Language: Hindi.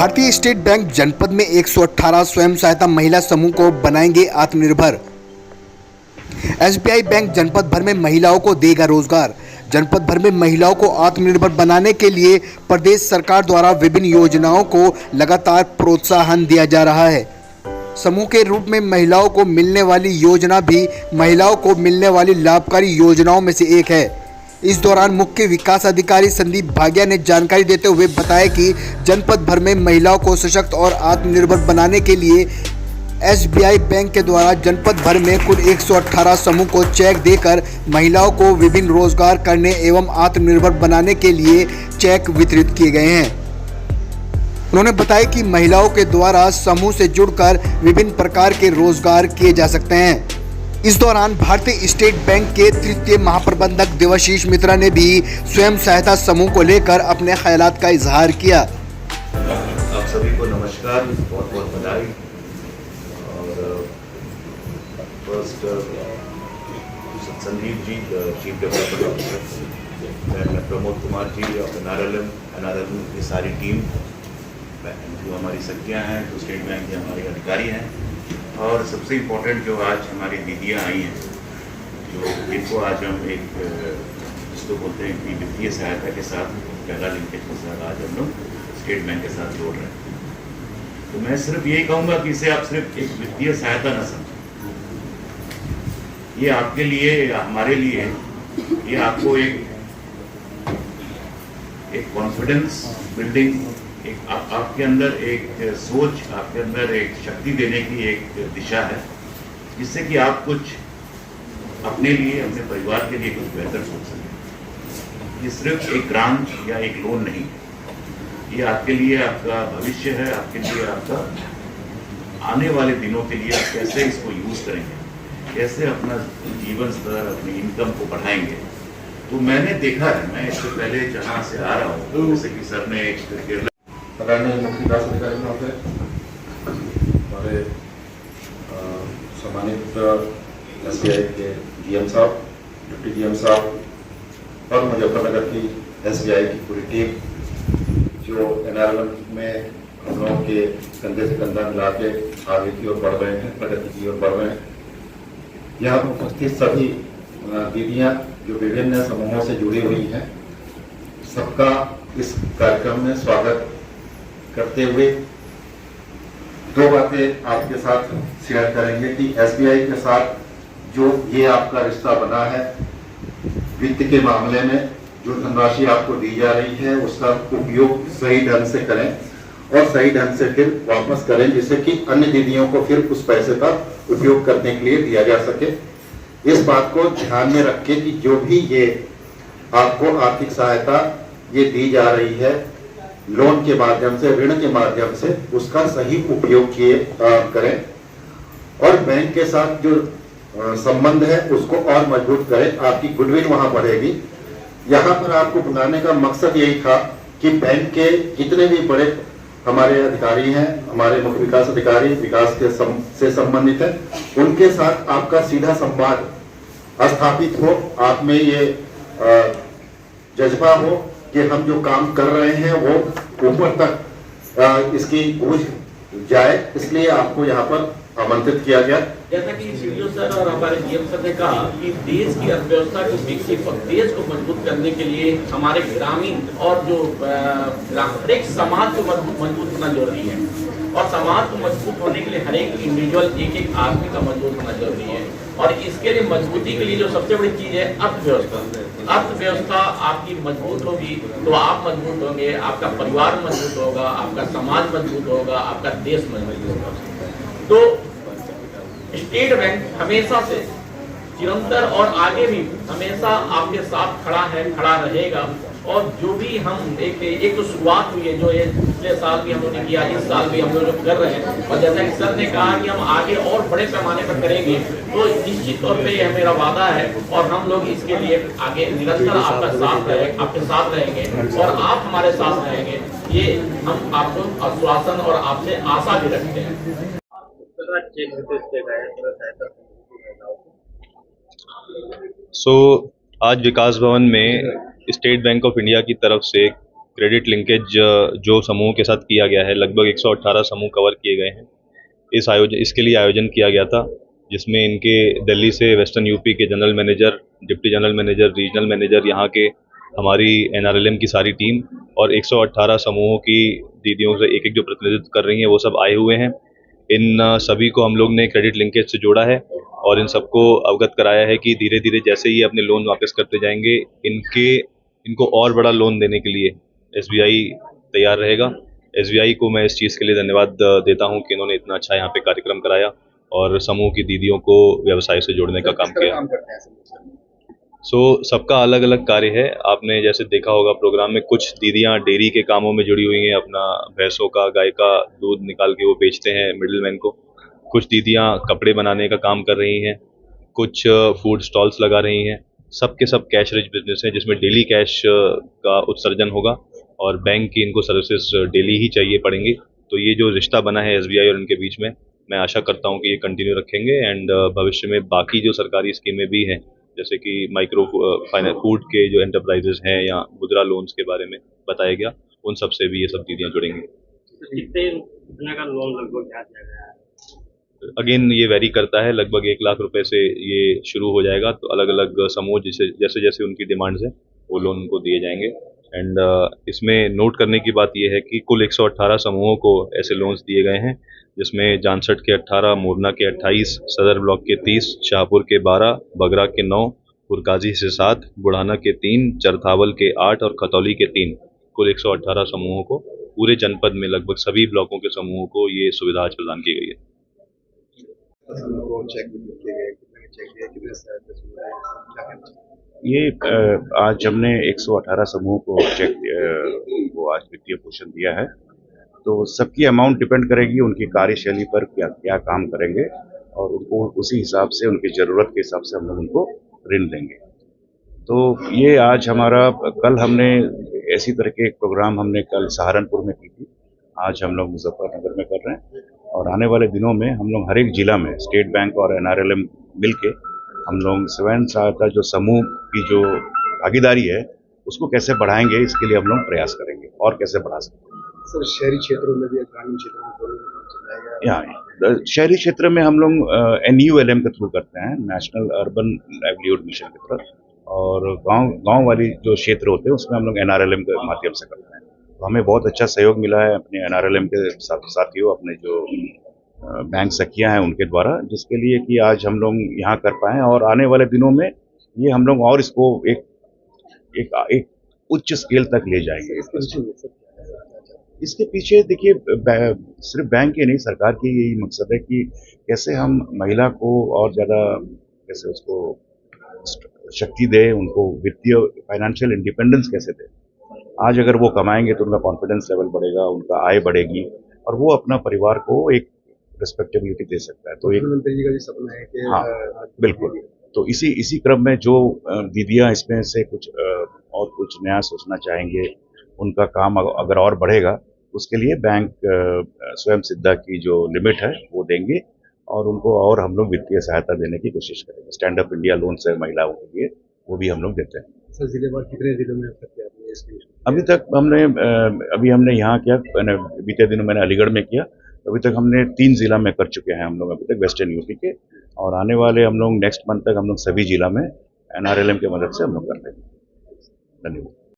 भारतीय स्टेट बैंक जनपद में 118 स्वयं सहायता महिला समूह को बनाएंगे आत्मनिर्भर। एसबीआई बैंक जनपद भर में महिलाओं को देगा रोजगार। जनपद भर में महिलाओं को आत्मनिर्भर बनाने के लिए प्रदेश सरकार द्वारा विभिन्न योजनाओं को लगातार प्रोत्साहन दिया जा रहा है। समूह के रूप में महिलाओं को मिलने वाली योजना भी महिलाओं को मिलने वाली लाभकारी योजनाओं में से एक है। इस दौरान मुख्य विकास अधिकारी संदीप भाग्या ने जानकारी देते हुए बताया कि जनपद भर में महिलाओं को सशक्त और आत्मनिर्भर बनाने के लिए एसबीआई बैंक के द्वारा जनपद भर में कुल 118 समूह को चेक देकर महिलाओं को विभिन्न रोजगार करने एवं आत्मनिर्भर बनाने के लिए चेक वितरित किए गए हैं। उन्होंने बताया कि महिलाओं के द्वारा समूह से जुड़कर विभिन्न प्रकार के रोजगार किए जा सकते हैं। इस दौरान भारतीय स्टेट बैंक के तृतीय महाप्रबंधक देवाशीष मित्रा ने भी स्वयं सहायता समूह को लेकर अपने ख्यालात का इजहार किया। आप सभी को नमस्कार, बहुत बहुत बधाई। और first Sandeep ji, chief development officer, Pramod Kumar ji और एनआरएलएम की सारी टीम जो हमारी सखियाँ हैं, जो स्टेट बैंक के हमारे अधिकारी हैं, और सबसे इम्पोर्टेंट जो आज हमारी दीदियाँ आई हैं, जो इनको आज हम एक जिसको बोलते हैं कि वित्तीय सहायता के साथ पहला लिंकेज के साथ आज हम लोग स्टेट बैंक के साथ जोड़ रहे हैं। तो मैं सिर्फ यही कहूँगा कि इसे आप सिर्फ एक वित्तीय सहायता न समझें। ये आपके लिए, हमारे लिए, ये आपको एक कॉन्फिडेंस बिल्डिंग, एक आपके अंदर एक सोच, आपके अंदर एक शक्ति देने की एक दिशा है, जिससे कि आप कुछ अपने लिए, अपने परिवार के लिए कुछ बेहतर सोच सकें। ये सिर्फ एक ग्रांट या एक लोन नहीं है, ये आपके लिए आपका भविष्य है, आपके लिए आपका आने वाले दिनों के लिए आप कैसे इसको यूज करेंगे, कैसे अपना जीवन स्तर, अपनी इनकम को बढ़ाएंगे। तो मैंने देखा है, मैं इससे पहले जहाँ से आ रहा हूँ, जैसे कि सर ने एक आदरणीय मुख्य विकास अधिकारी महोदय, हमारे सम्मानित एसबीआई के जीएम साहब, डिप्टी जीएम साहब और मुजफ्फरनगर की एसबीआई की पूरी टीम जो एनआरएलएम में हम लोगों के कंधे से कंधा मिला के आगे की ओर बढ़ रहे हैं, प्रगति की ओर बढ़ रहे हैं। यहाँ उपस्थित सभी दीदियाँ जो विभिन्न समूहों से जुड़ी हुई हैं, सबका इस कार्यक्रम में स्वागत करते हुए दो बातें आपके साथ शेयर करेंगे कि एसबीआई के साथ जो ये आपका रिश्ता बना है, वित्त के मामले में जो धनराशि आपको दी जा रही है उसका उपयोग सही ढंग से करें और सही ढंग से फिर वापस करें, जिससे कि अन्य दीदियों को फिर उस पैसे का उपयोग करने के लिए दिया जा सके। इस बात को ध्यान में रख के कि जो भी ये आपको आर्थिक सहायता ये दी जा रही है लोन के माध्यम से, ऋण के माध्यम से, उसका सही उपयोग करें और बैंक के साथ जो संबंध है उसको और मजबूत करें। आपकी गुडविल वहां बढ़ेगी। यहाँ पर आपको बुलाने का मकसद यही था कि बैंक के जितने भी बड़े हमारे अधिकारी हैं, हमारे मुख्य विकास अधिकारी विकास के से संबंधित है, उनके साथ आपका सीधा संवाद स्थापित हो, आप में ये जज्बा हो कि हम जो काम कर रहे हैं वो ऊपर तक इसकी गूंज जाए, इसलिए आपको यहाँ पर आमंत्रित किया गया। जैसा कि सीडीओ सर और हमारे जीएम सर ने कहा कि देश की अर्थव्यवस्था को विकसित और देश को मजबूत करने के लिए हमारे ग्रामीण और जो हर एक समाज को मजबूत होना जरूरी है, और समाज को मजबूत होने के लिए हर एक इंडिविजुअल, एक एक आदमी का मजबूत होना जरूरी है। और इसके लिए मजबूती के लिए जो सबसे बड़ी चीज है अर्थव्यवस्था। अर्थव्यवस्था आपकी मजबूत होगी तो आप मजबूत होंगे, आपका परिवार मजबूत होगा, आपका समाज मजबूत होगा, आपका देश मजबूत होगा। तो स्टेट बैंक हमेशा से निरंतर और आगे भी हमेशा आपके साथ खड़ा है, खड़ा रहेगा। और जो भी हम एक तो शुरुआत हुई है जो ये पिछले साल भी हम लोगों ने किया, इस साल भी हम लोग जो कर रहे हैं, और जैसा कि सर ने कहा कि हम आगे और बड़े पैमाने पर करेंगे, तो निश्चित तौर पे यह मेरा वादा है और हम लोग इसके लिए आगे निरंतर आपके साथ रहेंगे और आप हमारे साथ रहेंगे, ये हम आपको आश्वासन और आपसे आशा भी रखते हैं। आज विकास भवन में स्टेट बैंक ऑफ इंडिया की तरफ से क्रेडिट लिंकेज जो समूहों के साथ किया गया है, लगभग 118 समूह कवर किए गए हैं। इसके लिए आयोजन किया गया था, जिसमें इनके दिल्ली से वेस्टर्न यूपी के general manager, deputy general manager, regional manager, यहाँ के हमारी NRLM की सारी टीम और 118 समूहों की दीदियों से एक जो प्रतिनिधित्व कर रही हैं वो सब आए हुए हैं। इन सभी को हम लोग ने क्रेडिट लिंकेज से जोड़ा है और इन सबको अवगत कराया है कि धीरे धीरे जैसे ही अपने लोन वापस करते जाएंगे, इनको और बड़ा लोन देने के लिए SBI तैयार रहेगा। SBI को मैं इस चीज़ के लिए धन्यवाद देता हूं कि इन्होंने इतना अच्छा यहाँ पे कार्यक्रम कराया और समूह की दीदियों को व्यवसाय से जोड़ने का काम किया। सबका अलग अलग कार्य है। आपने जैसे देखा होगा प्रोग्राम में, कुछ दीदियाँ डेयरी के कामों में जुड़ी हुई हैं, अपना भैंसों का, गाय का दूध निकाल के वो बेचते हैं मिडिलमैन को। कुछ दीदियाँ कपड़े बनाने का काम कर रही हैं, कुछ फूड स्टॉल्स लगा रही हैं। सब के सब कैश रिच बिजनेस है, जिसमें डेली कैश का उत्सर्जन होगा और बैंक की इनको सर्विसेज डेली ही चाहिए पड़ेंगी। तो ये जो रिश्ता बना है SBI और इनके बीच में, मैं आशा करता हूँ कि ये कंटिन्यू रखेंगे एंड भविष्य में बाकी जो सरकारी स्कीमें भी हैं, जैसे कि माइक्रो फूड के जो एंटरप्राइजेस हैं या मुद्रा लोन्स के बारे में बताया गया, उन सब से भी ये सब दीदियाँ जुड़ेंगी। कितने का लोन लगभग क्या दिया गया है? अगेन ये वेरी करता है, लगभग 1 लाख रुपए से ये शुरू हो जाएगा। तो अलग अलग समूह जैसे जैसे उनकी डिमांड्स हैं वो लोन उनको दिए जाएंगे। एंड इसमें नोट करने की बात यह है कि कुल 118 समूहों को ऐसे लोन्स दिए गए हैं, जिसमें जानसठ के 18, मोरना के 28, सदर ब्लॉक के 30, शाहपुर के 12, बगरा के 9, पुरकाजी से 7, बुढ़ाना के 3, चरथावल के 8 और खतौली के 3, कुल 118 समूहों को पूरे जनपद में लगभग सभी ब्लॉकों के समूहों को ये सुविधा आज प्रदान की गई है। ये आज हमने 118 समूह को चेक को आज वित्तीय पोषण दिया है। तो सबकी अमाउंट डिपेंड करेगी उनकी कार्यशैली पर, क्या क्या काम करेंगे और उनको उसी हिसाब से, उनकी ज़रूरत के हिसाब से हम लोग उनको ऋण देंगे। तो ये आज हमारा, कल हमने ऐसी तरह के एक प्रोग्राम हमने कल सहारनपुर में की थी, आज हम लोग मुजफ्फरनगर में कर रहे हैं और आने वाले दिनों में हम लोग हर एक जिला में स्टेट बैंक और NRLM मिलके हम लोग स्वयं सहायता जो समूह की जो भागीदारी है उसको कैसे बढ़ाएंगे, इसके लिए हम लोग प्रयास करेंगे और कैसे बढ़ा सकते हैं। सर, शहरी क्षेत्रों में भी, ग्रामीण क्षेत्रों में दोनों यहाँ शहरी क्षेत्र में हम लोग NULM के थ्रू करते हैं, नेशनल अर्बन लाइवलीहुड मिशन के थ्रू, और गांव वाली जो क्षेत्र होते हैं उसमें हम लोग NRLM के माध्यम से करते हैं। तो हमें बहुत अच्छा सहयोग मिला है अपने NRLM के साथियों, अपने जो बैंक सखियां हैं उनके द्वारा, जिसके लिए कि आज हम लोग यहाँ कर पाए और आने वाले दिनों में ये हम लोग और इसको एक उच्च स्केल तक ले जाएंगे। इसके पीछे देखिए, सिर्फ बैंक ही नहीं, सरकार की यही मकसद है कि कैसे हम महिला को और ज़्यादा कैसे उसको शक्ति दे, उनको वित्तीय फाइनेंशियल इंडिपेंडेंस कैसे दे। आज अगर वो कमाएंगे तो उनका कॉन्फिडेंस लेवल बढ़ेगा, उनका आय बढ़ेगी और वो अपना परिवार को एक रिस्पेक्टेबिलिटी दे सकता है। तो एक प्रधानमंत्री जी का भी सपना है कि, हाँ बिल्कुल, तो इसी क्रम में जो दीदियाँ इसमें से कुछ और कुछ नया सोचना चाहेंगे, उनका काम अगर और बढ़ेगा, उसके लिए बैंक स्वयं सिद्धा की जो लिमिट है वो देंगे और उनको और हम लोग वित्तीय सहायता देने की कोशिश करेंगे। स्टैंड अप इंडिया लोन से महिलाओं के लिए वो भी हम लोग देते हैं। सर, जिलेवार कितने जिलों में अभी तक हमने यहाँ किया, बीते दिनों मैंने अलीगढ़ में किया, अभी तक हमने 3 जिला में कर चुके हैं हम लोग अभी तक वेस्टर्न यूपी के, और आने वाले हम लोग नेक्स्ट मंथ तक हम लोग सभी जिला में NRLM की मदद से हम लोग कर लेंगे। धन्यवाद।